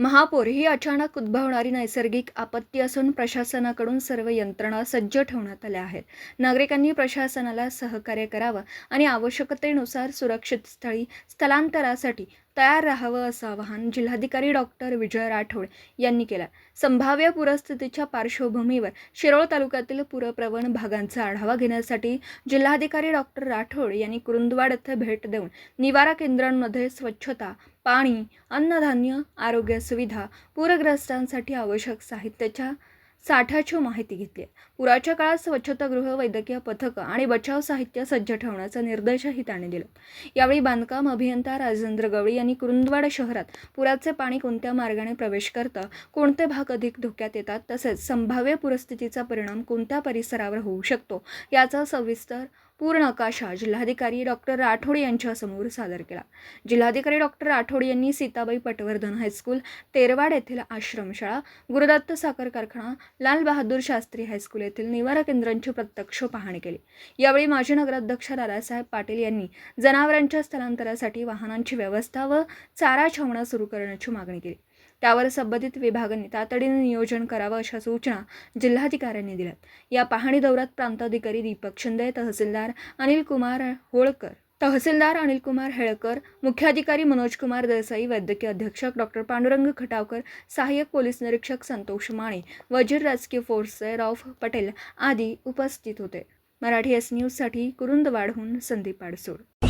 महापूर ही अचानक उद्भवणारी नैसर्गिक आपत्ती असून प्रशासनाकडून सर्व यंत्रणा सज्ज ठेवण्यात आल्या आहेत. नागरिकांनी प्रशासनाला सहकार्य करावं आणि आवश्यकतेनुसार सुरक्षित स्थलांतरासाठी तयार राहावं असं आवाहन जिल्हाधिकारी डॉक्टर विजय राठोड यांनी केलं. संभाव्य पूरस्थितीच्या पार्श्वभूमीवर शिरोळ तालुक्यातील पूरप्रवण भागांचा आढावा घेण्यासाठी जिल्हाधिकारी डॉक्टर राठोड यांनी कुरुंदवाड येथे भेट देऊन निवारा केंद्रांमध्ये स्वच्छता, पाणी, अन्नधान्य, आरोग्य सुविधा, पूरग्रस्तांसाठी आवश्यक साहित्याच्या साठ्याची माहिती घेतली. पुराच्या काळात स्वच्छतागृह, वैद्यकीय पथकं आणि बचाव साहित्य सज्ज ठेवण्याचा निर्देशही त्यांनी दिला. यावेळी बांधकाम अभियंता राजेंद्र गवळी यांनी कुरुंदवाड शहरात पुराचे पाणी कोणत्या मार्गाने प्रवेश करतं, कोणते भाग अधिक धोक्यात येतात, तसेच संभाव्य पूरस्थितीचा परिणाम कोणत्या परिसरावर होऊ शकतो याचा सविस्तर पूर्ण नकाशा जिल्हाधिकारी डॉक्टर राठोड यांच्यासमोर सादर केला. जिल्हाधिकारी डॉक्टर राठोड यांनी सीताबाई पटवर्धन हायस्कूल, तेरवाड येथील आश्रमशाळा, गुरुदत्त साखर कारखाना, लाल बहादूर शास्त्री हायस्कूल येथील निवारा केंद्रांची प्रत्यक्ष पाहणी केली. यावेळी माजी नगराध्यक्ष दादासाहेब पाटील यांनी जनावरांच्या स्थलांतरासाठी वाहनांची व्यवस्था व चारा छावण्या सुरू करण्याची मागणी केली. त्यावर संबंधित विभागांनी तातडीने नियोजन करावं अशा सूचना जिल्हाधिकाऱ्यांनी दिल्यात. या पाहणी दौऱ्यात प्रांताधिकारी दीपक शिंदे, तहसीलदार अनिल कुमार हेळकर, मुख्याधिकारी मनोज कुमार देसाई, वैद्यकीय अधीक्षक डॉक्टर पांडुरंग खटावकर, सहाय्यक पोलीस निरीक्षक संतोष माने, वजीर राजकीय फोर्सचे रौफ पटेल आदी उपस्थित होते. मराठी एस न्यूजसाठी कुरुंदवाडहून संदीप आडसूळ.